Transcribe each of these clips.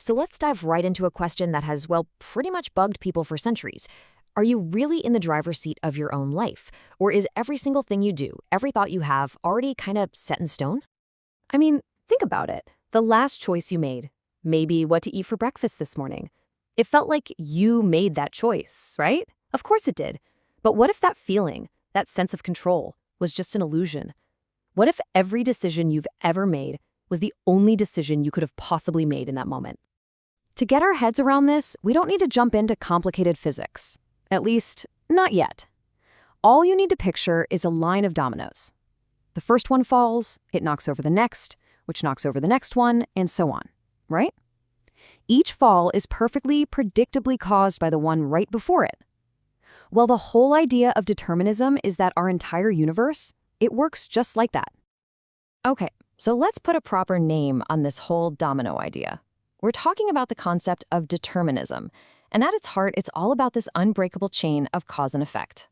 So let's dive right into a question that has, well, pretty much bugged people for centuries. Are you really in the driver's seat of your own life? Or is every single thing you do, every thought you have, already kind of set in stone? I mean, think about it. The last choice you made, maybe what to eat for breakfast this morning. It felt like you made that choice, right? Of course it did. But what if that feeling, that sense of control, was just an illusion? What if every decision you've ever made was the only decision you could have possibly made in that moment? To get our heads around this, we don't need to jump into complicated physics. At least, not yet. All you need to picture is a line of dominoes. The first one falls, it knocks over the next, which knocks over the next one, and so on, right? Each fall is perfectly, predictably caused by the one right before it. Well, the whole idea of determinism is that our entire universe, it works just like that. Okay, so let's put a proper name on this whole domino idea. We're talking about the concept of determinism, and at its heart, it's all about this unbreakable chain of cause and effect.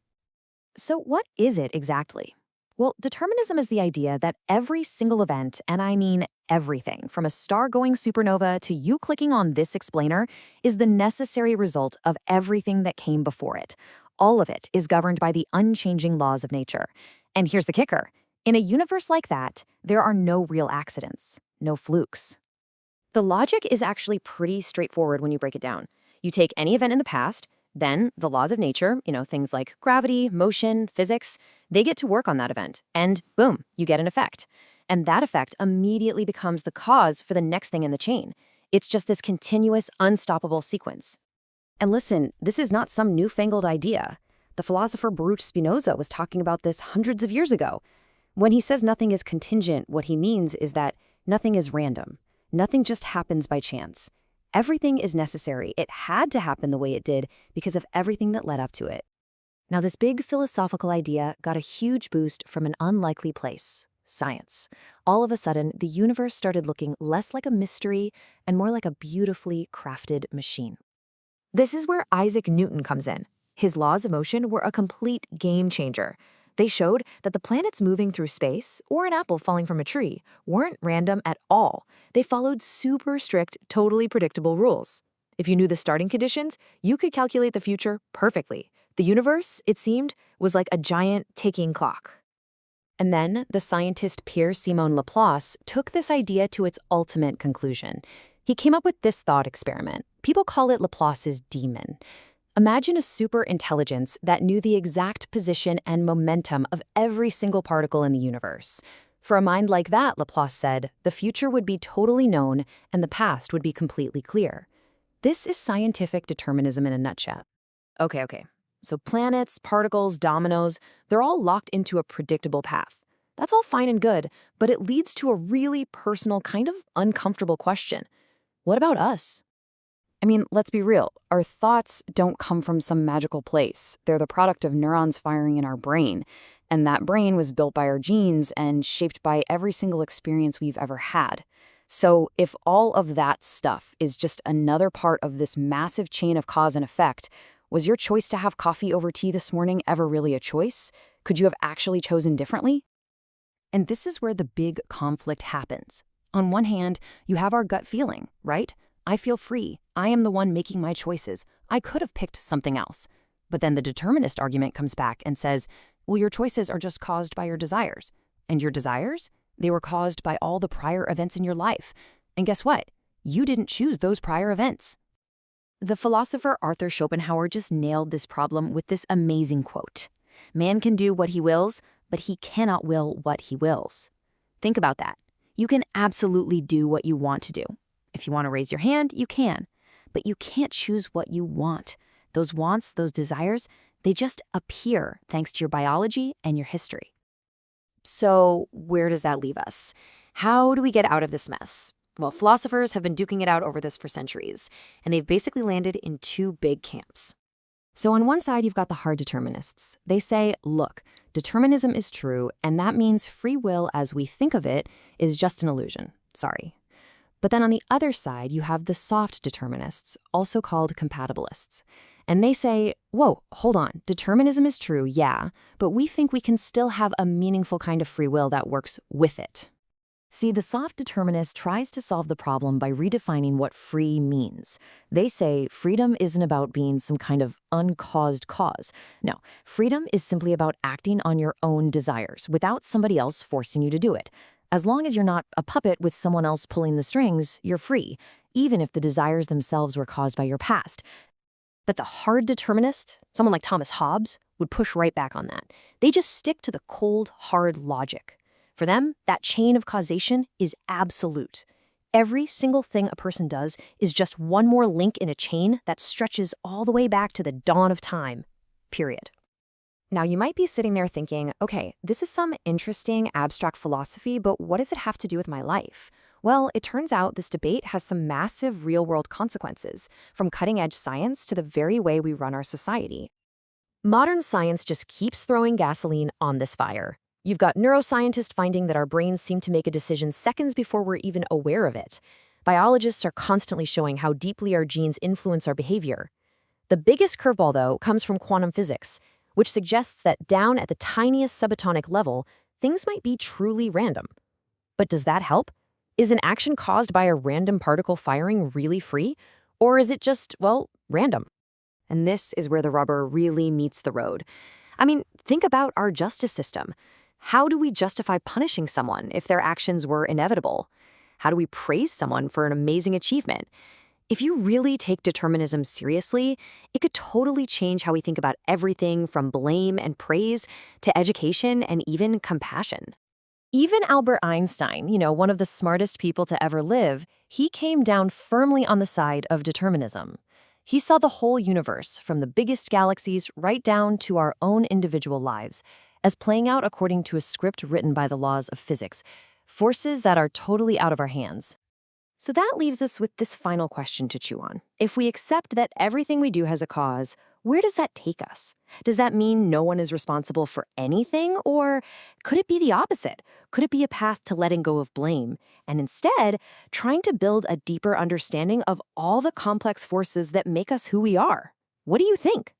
So what is it exactly? Well, determinism is the idea that every single event, and I mean everything, from a star-going supernova to you clicking on this explainer, is the necessary result of everything that came before it. All of it is governed by the unchanging laws of nature. And here's the kicker. In a universe like that, there are no real accidents, no flukes. The logic is actually pretty straightforward when you break it down. You take any event in the past, then the laws of nature, things like gravity, motion, physics, they get to work on that event, and boom, you get an effect. And that effect immediately becomes the cause for the next thing in the chain. It's just this continuous, unstoppable sequence. And listen, this is not some newfangled idea. The philosopher Baruch Spinoza was talking about this hundreds of years ago. When he says nothing is contingent, what he means is that nothing is random. Nothing just happens by chance. Everything is necessary. It had to happen the way it did because of everything that led up to it. Now, this big philosophical idea got a huge boost from an unlikely place, science. All of a sudden, the universe started looking less like a mystery and more like a beautifully crafted machine. This is where Isaac Newton comes in. His laws of motion were a complete game changer. They showed that the planets moving through space, or an apple falling from a tree, weren't random at all. They followed super strict, totally predictable rules. If you knew the starting conditions, you could calculate the future perfectly. The universe, it seemed, was like a giant ticking clock. And then the scientist Pierre-Simon Laplace took this idea to its ultimate conclusion. He came up with this thought experiment. People call it Laplace's demon. Imagine a super intelligence that knew the exact position and momentum of every single particle in the universe. For a mind like that, Laplace said, the future would be totally known and the past would be completely clear. This is scientific determinism in a nutshell. Okay. So planets, particles, dominoes, they're all locked into a predictable path. That's all fine and good, but it leads to a really personal, kind of uncomfortable question. What about us? I mean, let's be real. Our thoughts don't come from some magical place. They're the product of neurons firing in our brain. And that brain was built by our genes and shaped by every single experience we've ever had. So if all of that stuff is just another part of this massive chain of cause and effect, was your choice to have coffee over tea this morning ever really a choice? Could you have actually chosen differently? And this is where the big conflict happens. On one hand, you have our gut feeling, right? I feel free. I am the one making my choices. I could have picked something else. But then the determinist argument comes back and says, well, your choices are just caused by your desires. And your desires? They were caused by all the prior events in your life. And guess what? You didn't choose those prior events. The philosopher Arthur Schopenhauer just nailed this problem with this amazing quote. Man can do what he wills, but he cannot will what he wills. Think about that. You can absolutely do what you want to do. If you want to raise your hand, you can. But you can't choose what you want. Those wants, those desires, they just appear thanks to your biology and your history. So where does that leave us? How do we get out of this mess? Well, philosophers have been duking it out over this for centuries, and they've basically landed in two big camps. So on one side, you've got the hard determinists. They say, look, determinism is true, and that means free will as we think of it is just an illusion. Sorry. But then on the other side, you have the soft determinists, also called compatibilists. And they say, whoa, hold on, determinism is true, yeah, but we think we can still have a meaningful kind of free will that works with it. See, the soft determinist tries to solve the problem by redefining what free means. They say freedom isn't about being some kind of uncaused cause. No, freedom is simply about acting on your own desires without somebody else forcing you to do it. As long as you're not a puppet with someone else pulling the strings, you're free, even if the desires themselves were caused by your past. But the hard determinist, someone like Thomas Hobbes, would push right back on that. They just stick to the cold, hard logic. For them, that chain of causation is absolute. Every single thing a person does is just one more link in a chain that stretches all the way back to the dawn of time. Period. Now, you might be sitting there thinking, okay, this is some interesting abstract philosophy, but what does it have to do with my life? Well, it turns out this debate has some massive real-world consequences, from cutting-edge science to the very way we run our society. Modern science just keeps throwing gasoline on this fire. You've got neuroscientists finding that our brains seem to make a decision seconds before we're even aware of it. Biologists are constantly showing how deeply our genes influence our behavior. The biggest curveball, though, comes from quantum physics, which suggests that down at the tiniest subatomic level, things might be truly random. But does that help? Is an action caused by a random particle firing really free? Or is it just, well, random? And this is where the rubber really meets the road. I mean, think about our justice system. How do we justify punishing someone if their actions were inevitable? How do we praise someone for an amazing achievement? If you really take determinism seriously, it could totally change how we think about everything from blame and praise to education and even compassion. Even Albert Einstein, one of the smartest people to ever live, he came down firmly on the side of determinism. He saw the whole universe, from the biggest galaxies right down to our own individual lives, as playing out according to a script written by the laws of physics, forces that are totally out of our hands. So that leaves us with this final question to chew on. If we accept that everything we do has a cause, where does that take us? Does that mean no one is responsible for anything? Or could it be the opposite? Could it be a path to letting go of blame and instead trying to build a deeper understanding of all the complex forces that make us who we are? What do you think?